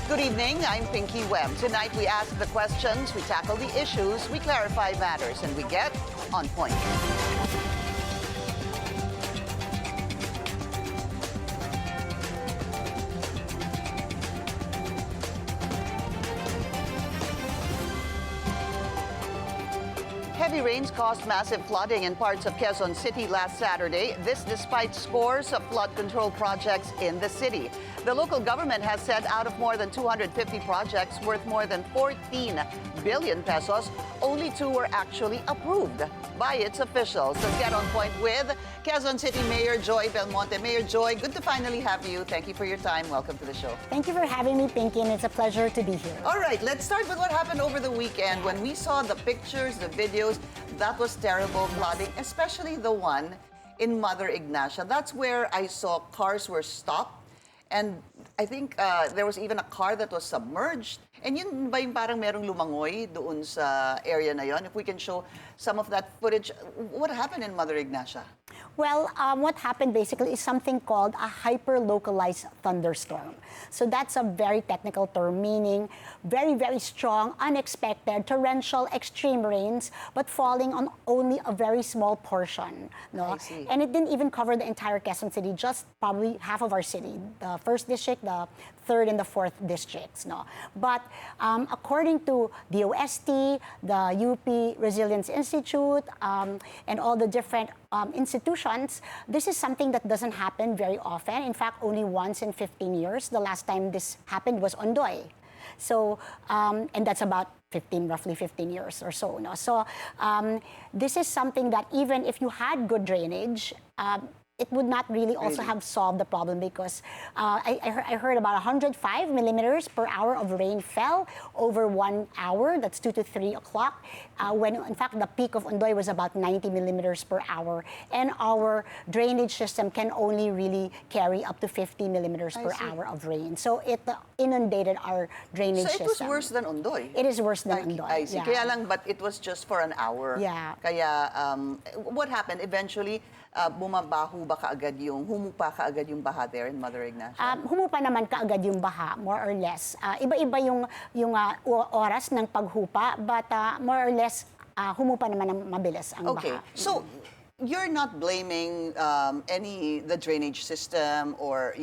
Good evening, I'm Pinky Webb. Tonight we ask the questions, we tackle the issues, we clarify matters, and we get on point. Heavy rains caused massive flooding in parts of Quezon City last Saturday. This despite scores of flood control projects in the city. The local government has said out of more than 250 projects worth more than 14 billion pesos, only 2 were actually approved by its officials. Let's get on point with Quezon City Mayor Joy Belmonte. Mayor Joy, good to finally have you. Thank you for your time. Welcome to the show. Thank you for having me, Pinky, and it's a pleasure to be here. All right, let's start with what happened over the weekend. When we saw the pictures, the videos, that was terrible flooding, especially the one in Mother Ignacia. That's where I saw cars were stopped. And I think there was even a car that was submerged. And yun ba yung parang merong lumangoy doon sa area na yon? If we can show some of that footage, what happened in Mother Ignacia? Well, what happened basically is something called a hyper-localized thunderstorm. So that's a very technical term, meaning very, very strong, unexpected, torrential, extreme rains, but falling on only a very small portion. No? I see. And it didn't even cover the entire Quezon City, just probably half of our city, the 1st district, the 3rd and the 4th districts. No? But according to the OST, the UP Resilience Institute, and all the different institutions, this is something that doesn't happen very often. In fact, only once in 15 years. The last time this happened was Ondoy. So, and that's about roughly 15 years or so. No? So, this is something that even if you had good drainage, it would not really also have solved the problem because I heard about 105 millimeters per hour of rain fell over 1 hour. That's 2 to 3 o'clock. When in fact the peak of Ondoy was about 90 millimeters per hour, and our drainage system can only really carry up to 50 millimeters per hour of rain. So it inundated our drainage system. So it was worse than Ondoy? It is worse than Ondoy. I see. Yeah. Kaya lang, but it was just for an hour. Yeah. Kaya what happened eventually? Bumabaho ba kaagad humupa kaagad yung baha there in Mother Ignacia? Humupa naman kaagad yung baha, more or less. Iba-iba yung oras ng paghupa, but more or less, humupa naman ng mabilis ang baha. Okay, so you're not blaming the drainage system or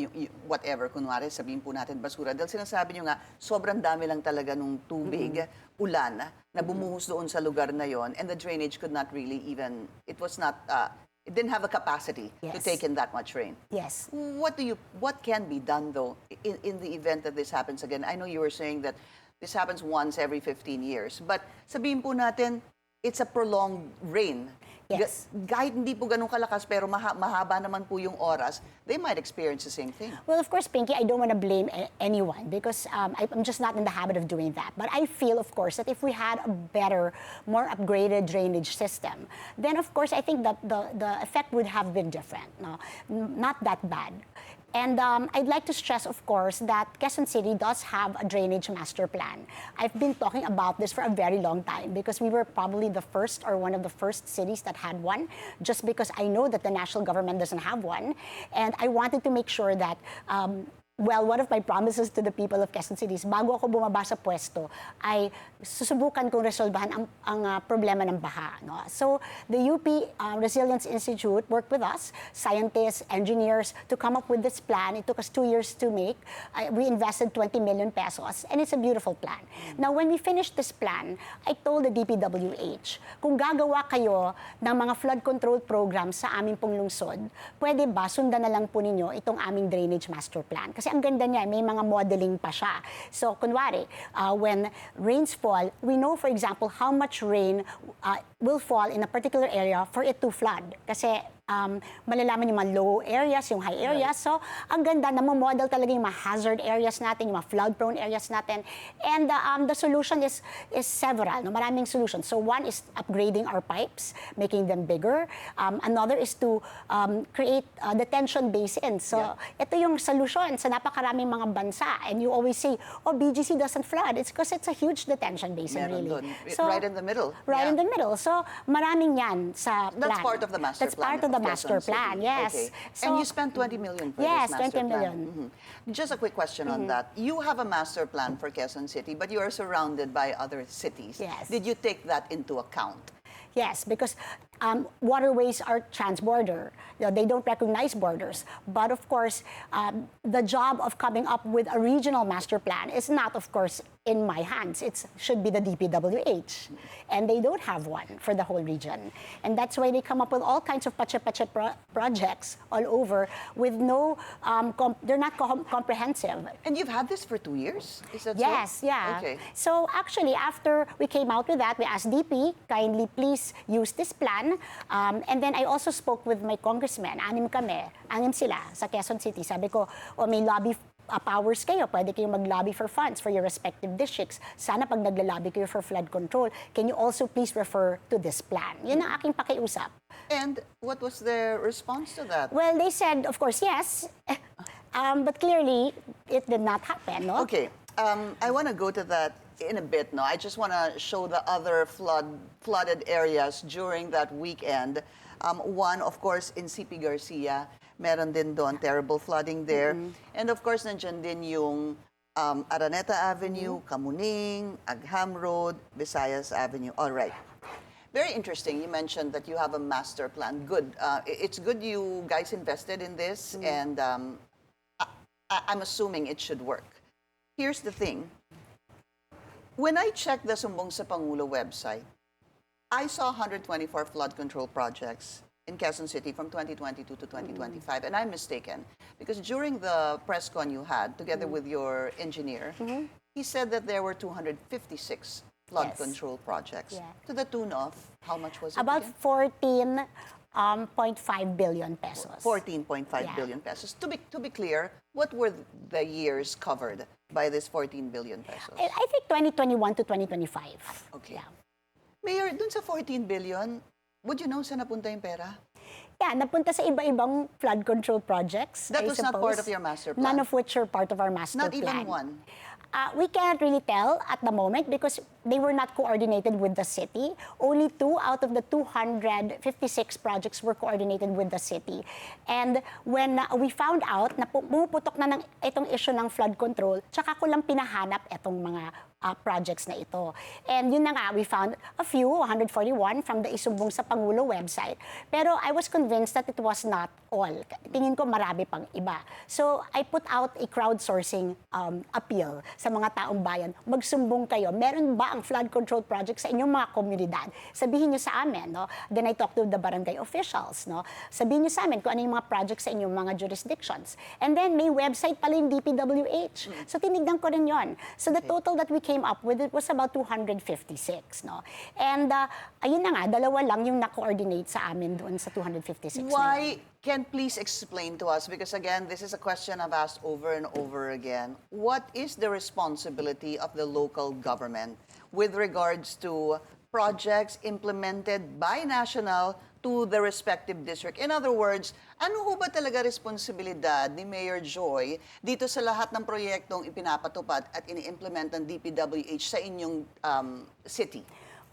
whatever, kunwari sabihin po natin basura, dahil sinasabi nyo nga, sobrang dami lang talaga nung tubig, ulan, na bumuhos doon sa lugar na yon, and the drainage could not really even, it didn't have the capacity to take in that much rain. Yes. What can be done though in the event that this happens again? I know you were saying that this happens once every 15 years, but sabihin po natin, it's a prolonged rain. Yes. Kahit hindi po ganun kalakas pero mahaba naman po yung oras, they might experience the same thing. Well, of course, Pinky, I don't want to blame anyone because I'm just not in the habit of doing that. But I feel, of course, that if we had a better, more upgraded drainage system, then, of course, I think that the effect would have been different. No? Not that bad. And I'd like to stress, of course, that Quezon City does have a drainage master plan. I've been talking about this for a very long time because we were probably the first or one of the first cities that had one, just because I know that the national government doesn't have one. And I wanted to make sure that well, one of my promises to the people of Quezon City is bago ako bumaba sa pwesto, ay susubukan kong resolbahan ang problema ng baha. No? So, the UP Resilience Institute worked with us, scientists, engineers, to come up with this plan. It took us 2 years to make. We invested 20 million pesos, and it's a beautiful plan. Now, when we finished this plan, I told the DPWH, kung gagawa kayo ng mga flood control programs sa aming pong lungsod, pwede ba sundan na lang po ninyo itong aming drainage master plan? Kasi ang ganda niya, may mga modeling pa siya. So, kunwari, when rains fall, we know, for example, how much rain will fall in a particular area for it to flood. Kasi malalaman yung mga low areas, yung high areas. So, ang ganda na model talaga yung mga hazard areas natin, yung mga flood-prone areas natin. And the solution is several, no? Maraming solutions. So, one is upgrading our pipes, making them bigger. Another is to create detention basins. So, ito yung solution sa napakaraming mga bansa. And you always say, oh, BGC doesn't flood. It's because it's a huge detention basin, really. So, right in the middle. Right in the middle. So, maraming yan sa plan. That's part of the master plan. That's part of the the master Quezon plan, City. yes. Okay. So, And you spent 20 million for yes, this master 20 plan. million. Just a quick question on that. You have a master plan for Quezon City, but you are surrounded by other cities. Yes. Did you take that into account? Yes, because waterways are transborder. They don't recognize borders. But of course, the job of coming up with a regional master plan is not, of course, in my hands. It should be the DPWH. And they don't have one for the whole region. And that's why they come up with all kinds of pache-pache projects all over with no, they're not comprehensive. And you've had this for 2 years? Is that Yes, so? yeah. Okay. So actually, after we came out with that, we asked DP, kindly please use this plan. And then I also spoke with my congressmen. Anim sila sa Quezon City. Sabi ko, may lobby powers kayo, pwede kayong mag-lobby for funds for your respective districts. Sana pag nagla-lobby kayo for flood control, can you also please refer to this plan? Yun ang aking pakiusap. And what was their response to that? Well, they said, of course, yes. But clearly, it did not happen, no? Okay. I want to go to that in a bit, no? I just want to show the other flooded areas during that weekend. One, of course, in CP Garcia, meron din doon, terrible flooding there. And of course, nandiyan din yung Araneta Avenue, Kamuning, Agham Road, Visayas Avenue. All right. Very interesting. You mentioned that you have a master plan. Good. It's good you guys invested in this, and I'm assuming it should work. Here's the thing. When I checked the Sumbong sa Pangulo website, I saw 124 flood control projects in Quezon City from 2022 to 2025. And I'm mistaken, because during the press con you had, together with your engineer, he said that there were 256 flood Yes. control projects. Yeah. To the tune of, how much was it About again? 14.5 billion pesos. 14.5 Yeah. billion pesos. To be clear, what were the years covered by this 14 billion pesos? I think 2021 to 2025. Okay. Yeah. Mayor, dun sa 14 billion, would you know saan napunta yung pera? Yeah, napunta sa iba-ibang flood control projects. That I was not suppose. part of your master plan? None of which are part of our master Not plan. even one? We can't really tell at the moment because they were not coordinated with the city. Only 2 out of the 256 projects were coordinated with the city. And when we found out na pumuputok na ng itong issue ng flood control, tsaka ko lang pinahanap itong mga projects na ito. And yun na nga, we found a few, 141 from the Isumbong sa Pangulo website. Pero I was convinced that it was not all. Tingin ko marami pang iba. So I put out a crowdsourcing appeal sa mga taong bayan. Magsumbong kayo. Meron ba ang flood control project sa inyong mga komunidad? Sabihin nyo sa amin. No? Then I talked to the barangay officials. No? Sabihin nyo sa amin kung ano yung mga projects sa inyong mga jurisdictions. And then may website pala yung DPWH. So tinignan ko rin yon. So the total that we came up with, it was about 256. No? And ayun na nga, dalawa lang yung na-coordinate sa amin doon sa 256 na yun. Why? Can please explain to us, because again, this is a question I've asked over and over again. What is the responsibility of the local government with regards to projects implemented by national to the respective district? In other words, ano ho ba talaga responsibilidad ni Mayor Joy dito sa lahat ng proyektong ipinapatupad at ini-implement ng DPWH sa inyong city?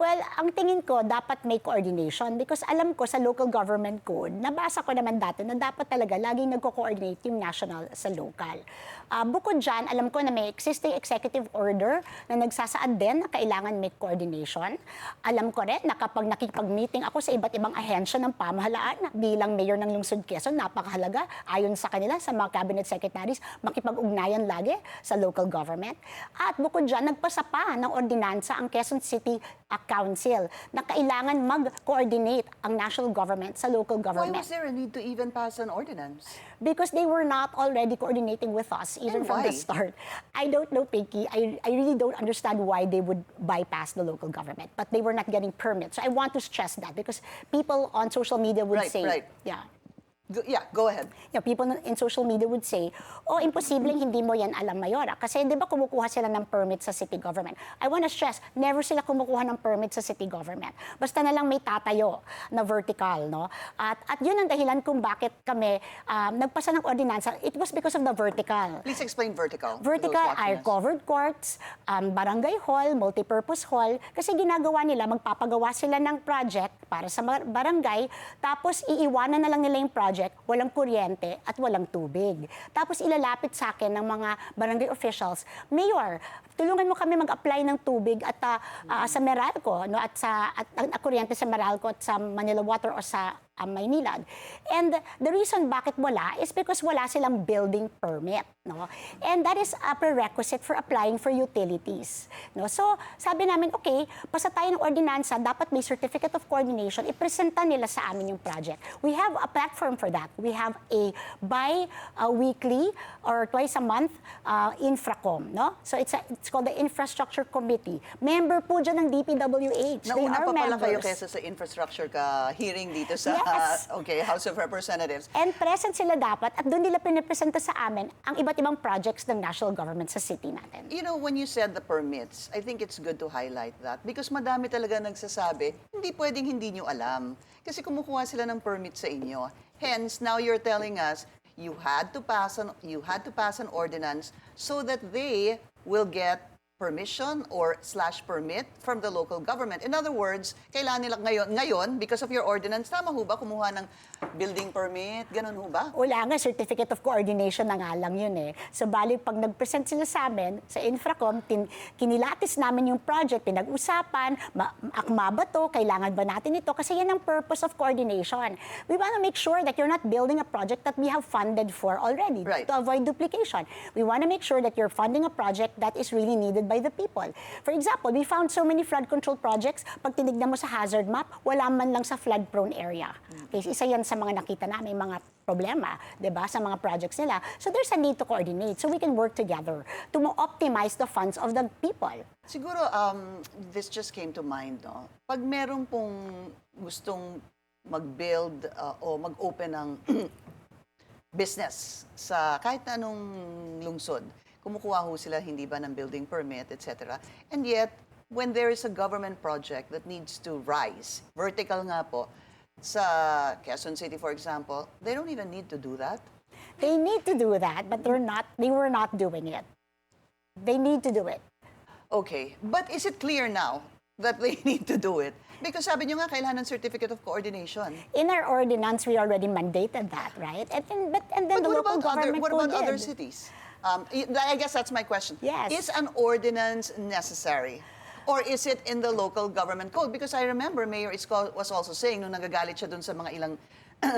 Well, ang tingin ko, dapat may coordination because alam ko sa local government code, nabasa ko naman dati na dapat talaga laging nagko-coordinate yung national sa local. Bukod dyan, alam ko na may existing executive order na nagsasaad din na kailangan may coordination. Alam ko rin na kapag nakikipag-meeting ako sa iba't ibang ahensya ng pamahalaan bilang mayor ng Lungsod Quezon, napakahalaga ayon sa kanila, sa mga cabinet secretaries, makipag-ugnayan lagi sa local government. At bukod dyan, nagpasa pa ng ordinansa ang Quezon City Council na kailangan mag-coordinate ang national government sa local government. Why was there a need to even pass an ordinance? Because they were not already coordinating with us, even And from the why? start. I don't know, Pinky. I really don't understand why they would bypass the local government, but they were not getting permits. So I want to stress that because people on social media would say, Right. yeah. Go ahead. People in social media would say, oh, imposibleng hindi mo yan alam, Mayora. Kasi di ba kumukuha sila ng permit sa city government? I want to stress, never sila kumukuha ng permit sa city government. Basta na lang may tatayo na vertical, no? At yun ang dahilan kung bakit kami nagpasa ng ordinansa. It was because of the vertical. Please explain vertical. Vertical are covered courts, barangay hall, multipurpose hall. Kasi ginagawa nila, magpapagawa sila ng project para sa barangay, tapos iiwanan na lang nila yung project, walang kuryente at walang tubig. Tapos ilalapit sa akin ng mga barangay officials, Mayor, tulungan mo kami mag-apply ng tubig at sa Meralco, no, at kuryente sa Meralco at sa Manila Water o sa Maynilad. And the reason bakit wala is because wala silang building permit, no? And that is a prerequisite for applying for utilities, no? So, sabi namin, okay, pasa tayo ng ordinansa, dapat may certificate of coordination, ipresenta nila sa amin yung project. We have a platform for that. We have a bi-weekly or twice a month infracom, no? So, it's called the Infrastructure Committee. Member po dyan ng DPWH. Nauna pa pala kayo kesa sa infrastructure hearing dito sa House of Representatives. And present sila dapat at doon nila pinipresenta sa amin ang iba't ibang projects ng national government sa city natin. You know, when you said the permits, I think it's good to highlight that because madami talaga nagsasabi, hindi pwedeng hindi nyo alam. Kasi kumukuha sila ng permit sa inyo. Hence, now you're telling us you had to pass an ordinance so that they will get permission or /permit from the local government. In other words, kailangan nila ngayon, because of your ordinance, tama ho ba, kumuha ng building permit? Ganun ho ba? Wala nga, certificate of coordination na nga lang yun eh. So, bali, pag nag-present sila sa amin, sa Infracom, kinilatis namin yung project, pinag-usapan, akma ba to, kailangan ba natin ito? Kasi yan ang purpose of coordination. We want to make sure that you're not building a project that we have funded for already to avoid duplication. We want to make sure that you're funding a project that is really needed by the people. For example, we found so many flood control projects, pag tinignan mo sa hazard map, wala man lang sa flood-prone area. Okay, isa yan sa mga nakita namin, mga problema, di ba, sa mga projects nila. So there's a need to coordinate so we can work together to optimize the funds of the people. Siguro, this just came to mind, no? Pag meron pong gustong mag-build o mag-open ng business sa kahit anong lungsod, kumukuha ho sila hindi ba ng building permit, etc. And yet, when there is a government project that needs to rise, vertical nga po, sa Quezon City, for example, they don't even need to do that. They need to do that, but they were not doing it. They need to do it. Okay, but is it clear now that they need to do it? Because sabi nyo nga, kailangan ng certificate of coordination. In our ordinance, we already mandated that, right? And then the local government what about other cities? I guess that's my question. Yes. Is an ordinance necessary? Or is it in the local government code? Because I remember Mayor Isko was also saying nung nagagalit siya dun sa mga ilang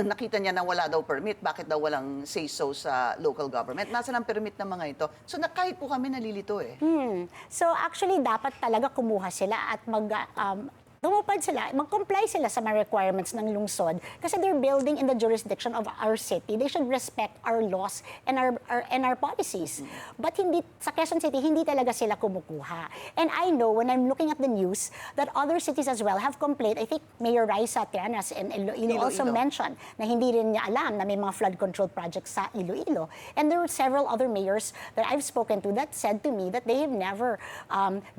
nakita niya na wala daw permit, bakit daw walang say-so sa local government? Nasaan ang permit ng mga ito? So kahit po kami nalilito eh. So actually, dapat talaga kumuha sila at tumupad sila, mag-comply sila sa mga requirements ng lungsod kasi they're building in the jurisdiction of our city. They should respect our laws and our policies. But hindi sa Quezon City, hindi talaga sila kumukuha. And I know when I'm looking at the news that other cities as well have complained. I think Mayor Raisa Trianas in Iloilo also mentioned na hindi rin niya alam na may mga flood control projects sa Iloilo. And there were several other mayors that I've spoken to that said to me that they have never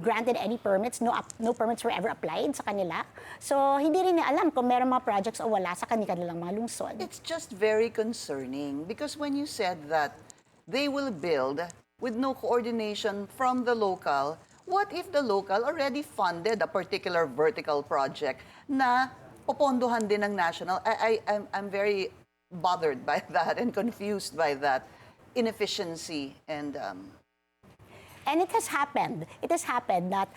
granted any permits. No permits were ever applied sa nila. So, hindi rin niya alam kung meron mga projects o wala sa kanilang mga lungsod. It's just very concerning because when you said that they will build with no coordination from the local, what if the local already funded a particular vertical project na popondohan din ng national? I'm very bothered by that and confused by that inefficiency and And it has happened. It has happened that,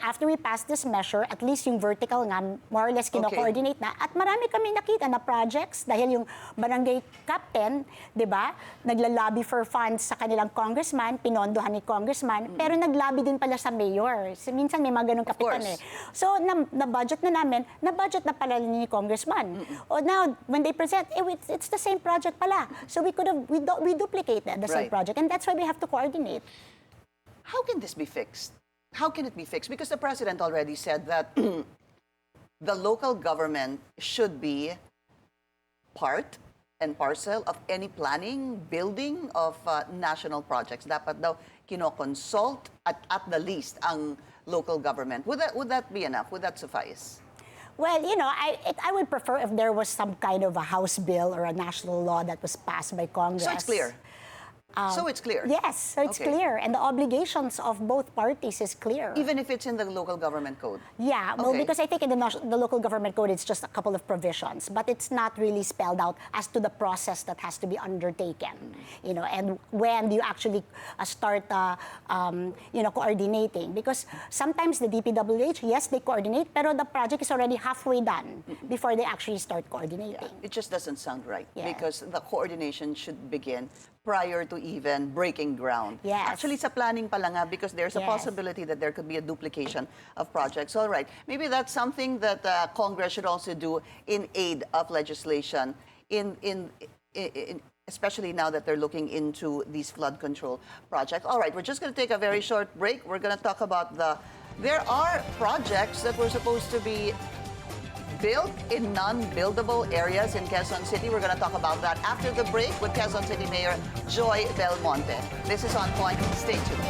after we passed this measure, at least yung vertical nga, more or less kino-coordinate na. At marami kami nakita na projects dahil yung barangay captain, di ba, naglalobby for funds sa kanilang congressman, pinondohan ni congressman, pero naglobby din pala sa mayor. So, minsan may mga ganun kapitan eh. So, na-budget na namin, na-budget na pala ni congressman. O now, when they present, it's the same project pala. So, we duplicated the same project. And that's why we have to coordinate. How can this be fixed? How can it be fixed? Because the president already said that the local government should be part and parcel of any planning, building of national projects. Dapat daw kinoconsult at the least ang local government. Would that be enough? Would that suffice? Well, I would prefer if there was some kind of a House bill or a national law that was passed by Congress. So it's clear. So it's clear? Yes, so it's clear. And the obligations of both parties is clear. Even if it's in the local government code? Yeah, well, because I think in the local government code, it's just a couple of provisions, but it's not really spelled out as to the process that has to be undertaken, and when do you actually start, coordinating. Because sometimes the DPWH, yes, they coordinate, pero the project is already halfway done before they actually start coordinating. Yeah. It just doesn't sound right, Yeah. because the coordination should begin prior to even breaking ground. Yes. Actually, sa planning pa lang, because there's a possibility that there could be a duplication of projects. All right, maybe that's something that Congress should also do in aid of legislation, especially now that they're looking into these flood control projects. All right, we're just going to take a very short break. We're going to talk about there are projects that were supposed to be built in non-buildable areas in Quezon City. We're going to talk about that after the break with Quezon City Mayor Joy Belmonte. This is On Point. Stay tuned.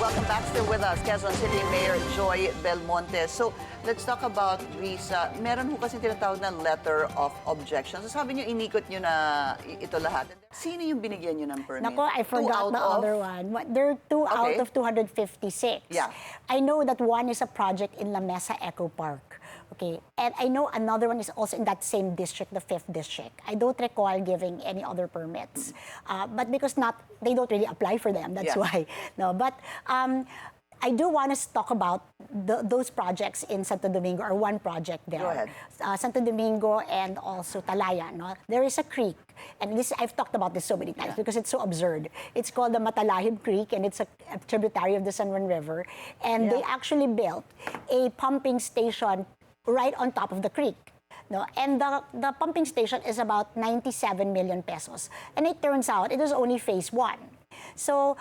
Welcome back. Still with us, Quezon City Mayor Joy Belmonte. So, let's talk about these. Meron ho kasi tinatawag na letter of objection. So, sabi niyo, inikot niyo na ito lahat. Sino yung binigyan niyo ng permit? Nako, I forgot the other one. There are two out of 256. Yeah. I know that one is a project in La Mesa Eco Park. Okay, and I know another one is also in that same district, the 5th district. I don't recall giving any other permits, but because they don't really apply for them. That's why. No, but I do want to talk about those projects in Santo Domingo, or one project there. Go ahead. Santo Domingo and also Talaya. No? There is a creek, and I've talked about this so many times because it's so absurd. It's called the Matalahib Creek, and it's a tributary of the San Juan River. And they actually built a pumping station right on top of the creek. No, and the pumping station is about 97 million pesos. And it turns out it was only phase 1. So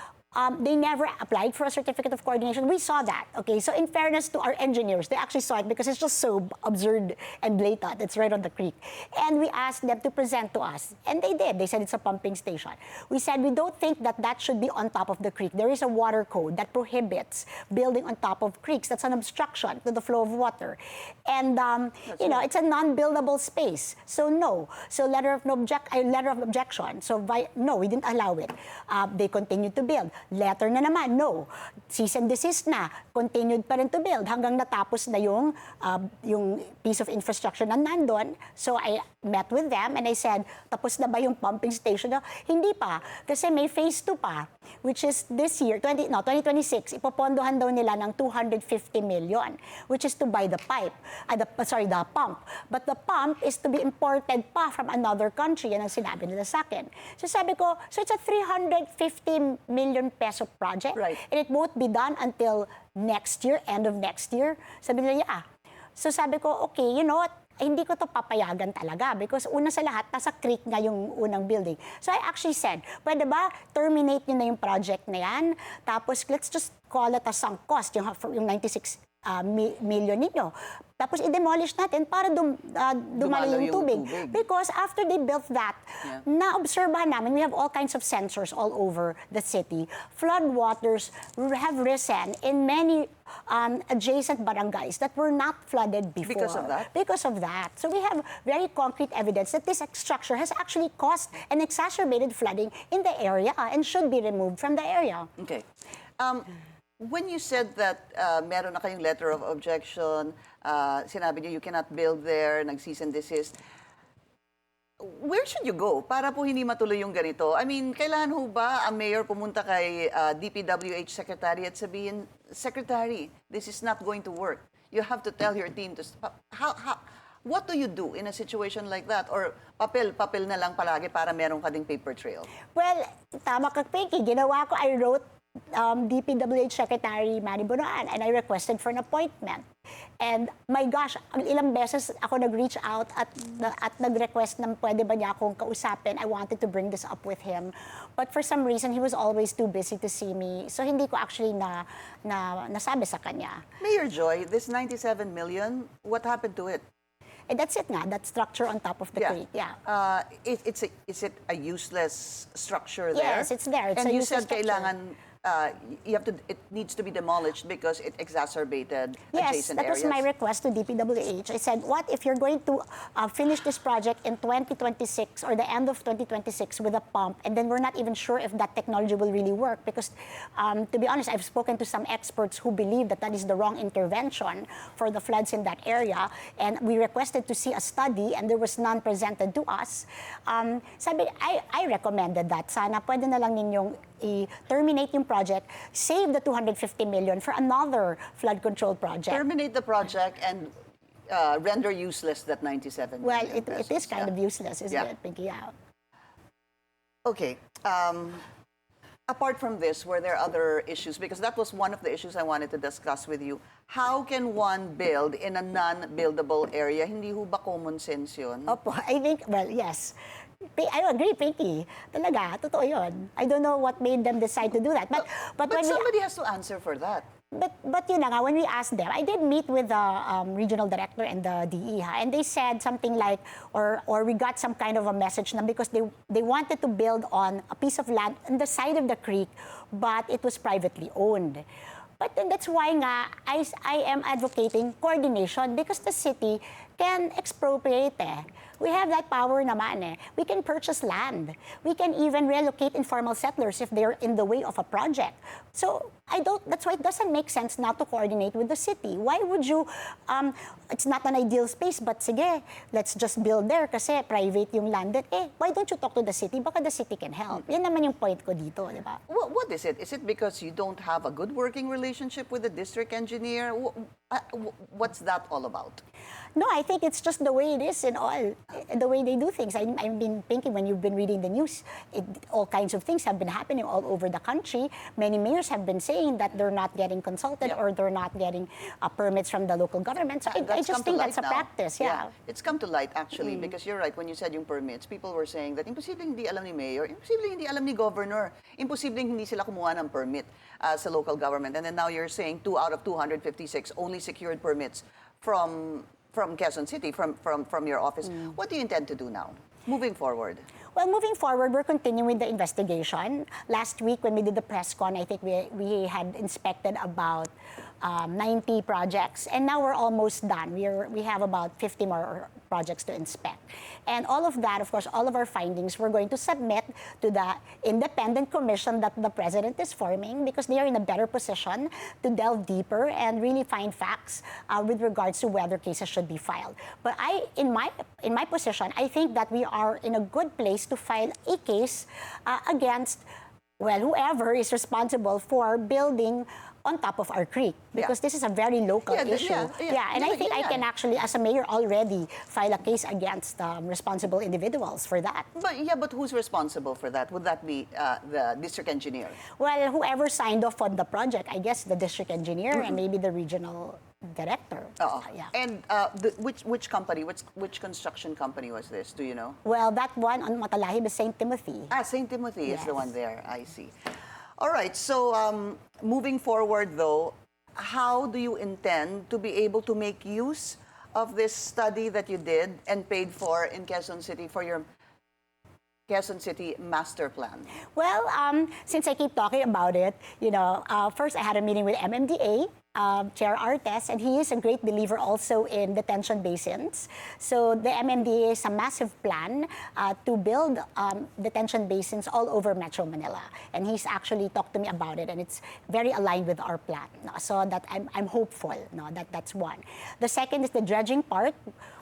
they never applied for a certificate of coordination. We saw that, okay? So in fairness to our engineers, they actually saw it because it's just so absurd and blatant. It's right on the creek. And we asked them to present to us. And they did. They said it's a pumping station. We said we don't think that should be on top of the creek. There is a water code that prohibits building on top of creeks. That's an obstruction to the flow of water. And, it's a non-buildable space. So no. So letter of objection. So no, we didn't allow it. They continued to build. Letter na naman, no. Cease and desist na. Continued pa rin to build hanggang natapos na yung piece of infrastructure na nandun. So I met with them and I said, tapos na ba yung pumping station? Hindi pa. Kasi may phase 2 pa, which is this year, 2026, ipopondohan daw nila ng 250 million, which is to buy the the pump. But the pump is to be imported pa from another country. Yan ang sinabi nila sa akin. So sabi ko, so it's a 350 million peso project. Right. And it won't be done until next year, end of next year. Sabi nila, yeah. So sabi ko, okay, you know what? Hindi ko to papayagan talaga because una sa lahat, nasa creek nga yung unang building. So I actually said, pwede ba terminate nyo na yung project na yan? Tapos let's just call it a sunk cost, yung 96 million ninyo. Tapos i-demolish natin para dumalo yung tubig. Because after they built that, na-obserbahan namin, we have all kinds of sensors all over the city. Flood waters have risen in many adjacent barangays that were not flooded before. Because of that? Because of that. So we have very concrete evidence that this structure has actually caused an exacerbated flooding in the area and should be removed from the area. Okay. When you said that meron na kayong letter of objection, sinabi niyo you cannot build there, nag-cease and desist, where should you go para po hindi matuloy yung ganito? I mean, kailangan ho ba ang mayor pumunta kay DPWH Secretary at sabihin, Secretary, this is not going to work. You have to tell your team to... What do you do in a situation like that? Or papel na lang palagi para meron ka ding paper trail? Well, tama ka, Pinky. Ginawa ko, I wrote DPWH Secretary Manny Bonoan, and I requested for an appointment. And my gosh, ilang beses ako nag-reach out at nag-request na pwede ba niya akong kausapin. I wanted to bring this up with him. But for some reason, he was always too busy to see me. So hindi ko actually nasabi sa kanya. Mayor Joy, this 97 million, what happened to it? And that's it nga, that structure on top of the creek, yeah. Is it a useless structure there? Yes, it's there. It's and a you useless said structure. kailangan, it needs to be demolished because it exacerbated Yes, adjacent that areas. was my request to DPWH. I said, what if you're going to finish this project in 2026 or the end of 2026 with a pump, and then we're not even sure if that technology will really work? Because, to be honest, I've spoken to some experts who believe that that is the wrong intervention for the floods in that area, and we requested to see a study, and there was none presented to us. Sabi, I recommended that. Sana pwede na lang ninyong i-terminate yung project, save the 250 million for another flood control project. Terminate the project and render useless that 97 Well, million it is kind of useless, isn't it, Pinky? Yeah. Okay. Apart from this, were there other issues? Because that was one of the issues I wanted to discuss with you. How can one build in a non-buildable area? Hindi ho ba common sense yun? Opo, I think, well, yes. I agree, Pinky. Talaga, totoo yun. I don't know what made them decide to do that. But when somebody has to answer for that. But yun na nga, when we asked them, I did meet with the regional director and the DE, and they said something like, or we got some kind of a message na because they wanted to build on a piece of land on the side of the creek, but it was privately owned. But then that's why nga, I am advocating coordination because the city can expropriate We have that power naman We can purchase land. We can even relocate informal settlers if they're in the way of a project. So that's why it doesn't make sense not to coordinate with the city. Why would you, it's not an ideal space, but sige, let's just build there kasi private yung land. Why don't you talk to the city? Baka the city can help. Yan naman yung point ko dito, di ba? What is it? Is it because you don't have a good working relationship with the district engineer? What's that all about? No, I think it's just the way it is in all, the way they do things. I've been thinking when you've been reading the news, all kinds of things have been happening all over the country. Many mayors have been saying that they're not getting consulted or they're not getting permits from the local government. So I just think that's a practice. Yeah. It's come to light actually because you're right. When you said yung permits, people were saying that imposibleng hindi alam ni mayor, imposibleng hindi alam ni governor, imposibleng hindi sila kumuha ng permit sa local government. And then now you're saying 2 out of 256 only secured permits from Quezon City, from your office. What do you intend to do now, moving forward? Well, moving forward, we're continuing the investigation. Last week, when we did the press con, I think we had inspected about 90 projects, and now we're almost done. We have about 50 more projects to inspect. And all of that, of course, all of our findings, we're going to submit to the independent commission that the president is forming because they are in a better position to delve deeper and really find facts with regards to whether cases should be filed. But in my position, I think that we are in a good place to file a case against, well, whoever is responsible for building on top of our creek, because this is a very local issue. And I think I can actually, as a mayor, already file a case against responsible individuals for that. But who's responsible for that? Would that be the district engineer? Well, whoever signed off on the project, I guess the district engineer and maybe the regional director. And which company, which construction company was this? Do you know? Well, that one on Matalahib is St. Timothy. St. Timothy is the one there. I see. All right, so moving forward though, how do you intend to be able to make use of this study that you did and paid for in Quezon City for your Quezon City master plan? Well, since I keep talking about it, first I had a meeting with MMDA, Chair Artes, and he is a great believer also in detention basins. So the MMDA is a massive plan to build detention basins all over Metro Manila. And he's actually talked to me about it, and it's very aligned with our plan. So that I'm hopeful. That's one. The second is the dredging part.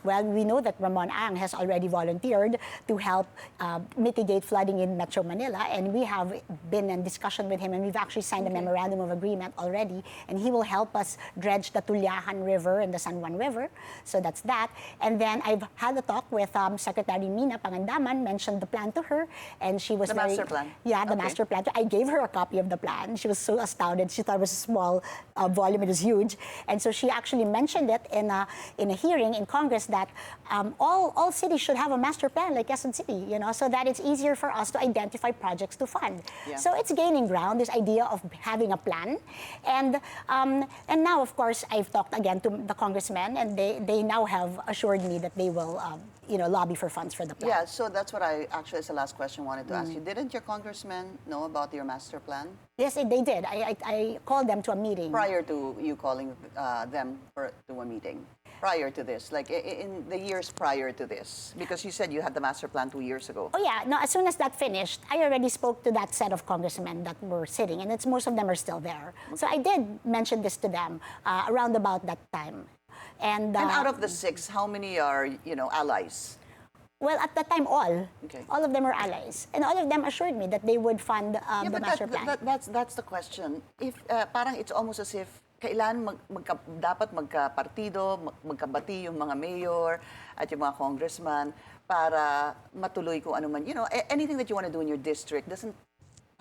Well, we know that Ramon Ang has already volunteered to help mitigate flooding in Metro Manila, and we have been in discussion with him, and we've actually signed a memorandum of agreement already, and he will help help us dredge the Tulyahan River and the San Juan River. So that's that. And then I've had a talk with Secretary Mina Pangandaman, mentioned the plan to her, and she was the master plan. Yeah, the master plan. I gave her a copy of the plan. She was so astounded. She thought it was a small volume. It was huge, and so she actually mentioned it in a hearing in Congress that all cities should have a master plan like Quezon City, you know, so that it's easier for us to identify projects to fund. Yeah. So it's gaining ground, this idea of having a plan, and now of course I've talked again to the congressmen, and they now have assured me that they will lobby for funds for the plan. Yeah, so that's what I actually, as the last question, wanted to ask you. Didn't your congressmen know about your master plan? Yes, they did. I called them to a meeting. Prior to you calling them to a meeting? Prior to this, like in the years prior to this? Because you said you had the master plan 2 years ago. Oh yeah, no, as soon as that finished, I already spoke to that set of congressmen that were sitting, and most of them are still there. Okay. So I did mention this to them around about that time. And out of the 6, how many are, allies? Well, at that time, all. Okay. All of them are allies. And all of them assured me that they would fund the master plan. That's the question. If parang it's almost as if kailan dapat magkapartido, magkabati yung mga mayor at yung mga congressman para matuloy kung ano man. Anything that you want to do in your district doesn't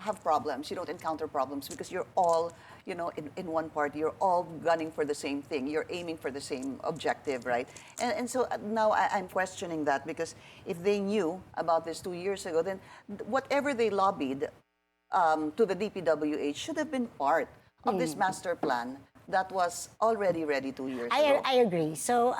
have problems. You don't encounter problems because you're all, in one party, you're all gunning for the same thing. You're aiming for the same objective, right? And so now I'm questioning that, because if they knew about this 2 years ago, then whatever they lobbied to the DPWH should have been part of this master plan that was already ready 2 years ago. I agree. So,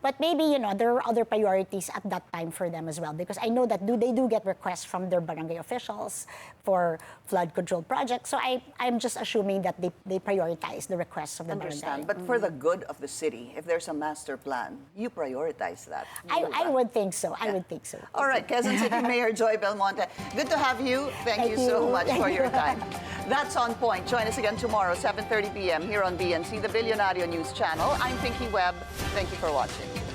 but maybe, there are other priorities at that time for them as well, because I know that they do get requests from their barangay officials for flood control projects. So I'm just assuming that they prioritize the requests of the barangay. But for the good of the city, if there's a master plan, you prioritize that. I would think so. I would think so. All right, Quezon City Mayor Joy Belmonte, good to have you. Thank you so much for your time. That's On Point. Join us again tomorrow, 7:30 p.m. here on BNC, the Billionario News Channel. I'm Pinky Webb. Thank you for watching.